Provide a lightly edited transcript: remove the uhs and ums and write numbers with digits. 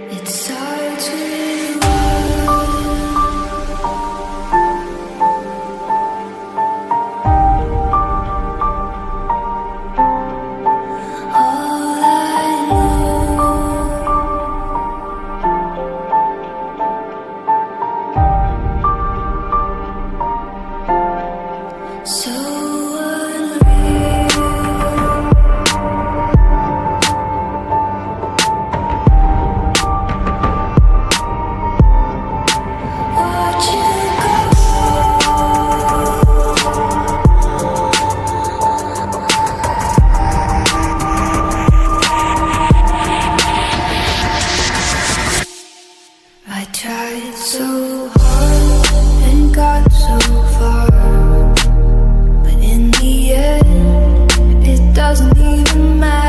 It starts with all I know. So unreal. Watch you I tried so hard and got so far, but in the end, it doesn't even matter.